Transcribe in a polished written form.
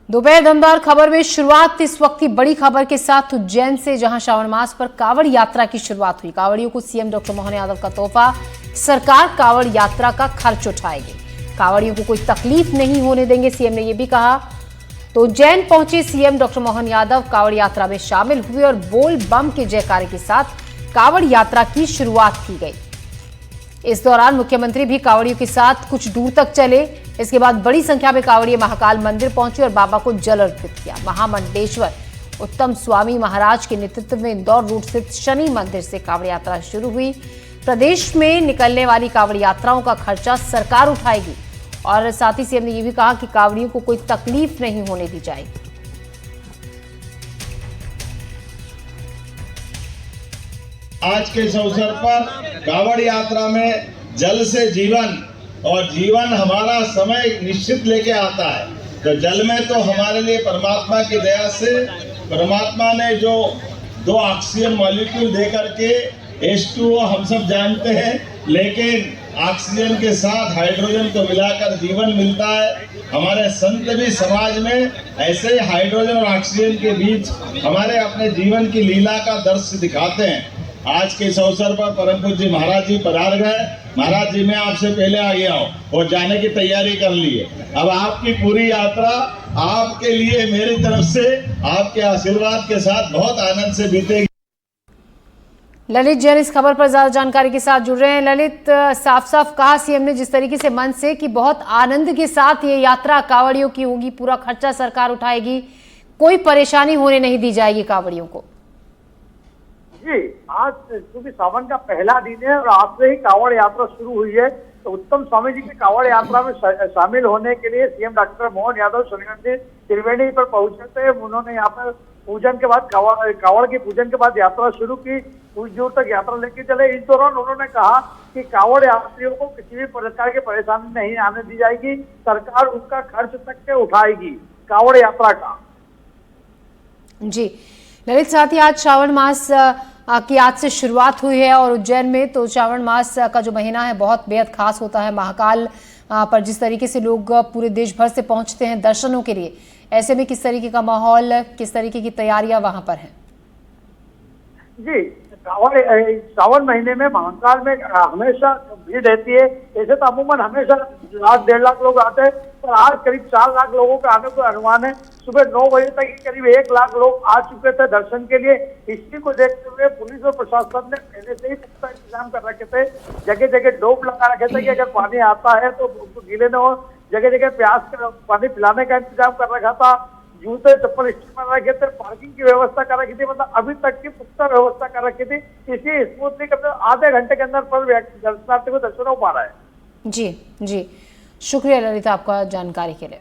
दोपहर दमदार खबर में शुरुआत इस वक्त की बड़ी खबर के साथ उज्जैन से, जहां श्रावण मास पर कांवड़ यात्रा की शुरुआत हुई। कांवड़ियों को सीएम डॉक्टर मोहन यादव का तोहफा, सरकार कांवड़ यात्रा का खर्च उठाएगी। कांवड़ियों को कोई तकलीफ नहीं होने देंगे, सीएम ने यह भी कहा। तो उज्जैन पहुंचे सीएम डॉक्टर मोहन यादव कांवड़ यात्रा में शामिल हुए और बोल बम के जयकारे के साथ कांवड़ यात्रा की शुरुआत की गई। इस दौरान मुख्यमंत्री भी कांवड़ियों के साथ कुछ दूर तक चले। इसके बाद बड़ी संख्या में कांवड़िए महाकाल मंदिर पहुंचे और बाबा को जल अर्पित किया। महामंडलेश्वर उत्तम स्वामी महाराज के नेतृत्व में इंदौर रोड स्थित शनि मंदिर से कांवड़ यात्रा शुरू हुई। प्रदेश में निकलने वाली कांवड़ यात्राओं का खर्चा सरकार उठाएगी और साथ ही सीएम ने यह भी कहा कि कांवड़ियों को कोई तकलीफ नहीं होने दी जाएगी। आज के इस अवसर पर कांवड़ यात्रा में जल से जीवन और जीवन हमारा समय निश्चित लेके आता है। तो जल में तो हमारे लिए परमात्मा की दया से परमात्मा ने जो 2 ऑक्सीजन मॉलिक्यूल दे करके H2O हम सब जानते हैं, लेकिन ऑक्सीजन के साथ हाइड्रोजन को मिलाकर जीवन मिलता है। हमारे संत भी समाज में ऐसे हाइड्रोजन और ऑक्सीजन के बीच हमारे अपने जीवन की लीला का दृश्य दिखाते हैं। आज के इस अवसर पर परम पूज्य महाराज जी पधार गए। महाराज जी, मैं आपसे पहले आ गया हूँ और जाने की तैयारी कर ली है। अब आपकी पूरी यात्रा आपके लिए मेरी तरफ से आपके आशीर्वाद के साथ बहुत आनंद से बीतेगी। ललित जैन इस खबर पर ज्यादा जानकारी के साथ जुड़ रहे हैं। ललित, साफ साफ कहा सीएम ने जिस तरीके से मन से कि बहुत आनंद के साथ ये यात्रा कांवड़ियों की होगी, पूरा खर्चा सरकार उठाएगी, कोई परेशानी होने नहीं दी जाएगी कांवड़ियों को। जी, आज क्योंकि सावन का पहला दिन है और आज से ही कांवड़ यात्रा शुरू हुई है, तो उत्तम स्वामी जी की कांवड़ यात्रा में शामिल होने के लिए सीएम डॉक्टर मोहन यादव शनि मंदिर त्रिवेणी पर पहुंचे थे। उन्होंने यहाँ पर पूजन के बाद कांवड़ की पूजन के बाद यात्रा शुरू की। कुछ दूर तक यात्रा लेके चले। इस दौरान उन्होंने कहा कि कांवड़ यात्रियों को किसी भी प्रकार की परेशानी नहीं आने दी जाएगी, सरकार उनका खर्च तक के उठाएगी कांवड़ यात्रा का। जी ललित, साथ ही आज श्रावण मास की आज से शुरुआत हुई है और उज्जैन में तो श्रावण मास का जो महीना है बहुत बेहद खास होता है। महाकाल पर जिस तरीके से लोग पूरे देश भर से पहुंचते हैं दर्शनों के लिए, ऐसे में किस तरीके का माहौल, किस तरीके की तैयारियां वहां पर हैं? जी, श्रावण महीने में महाकाल में हमेशा भीड़ रहती है। ऐसे तो अमूमन हमेशा 1.5 लाख लोग आते हैं, पर आज करीब 4 लाख लोगों का आने का अनुमान है। सुबह 9 बजे तक करीब 1 लाख लोग आ चुके थे दर्शन के लिए। इसी को देखते हुए पुलिस और प्रशासन ने पहले से ही पुख्ता इंतजाम कर रखे थे। जगह जगह डोप लगा रखे थे कि अगर पानी आता है तो उनको गीले न हो। जगह जगह प्यास का पानी पिलाने का इंतजाम कर रखा था। जूते चप्पल स्टीमर रखे थे, पार्किंग की व्यवस्था कर रखी थी, मतलब अभी तक की पुख्ता व्यवस्था कर रखी थी। इसी स्मूथली आधे घंटे के अंदर पर दर्शनार्थी को दर्शन हो पा रहा है। जी जी, शुक्रिया ललिता आपका जानकारी के लिए।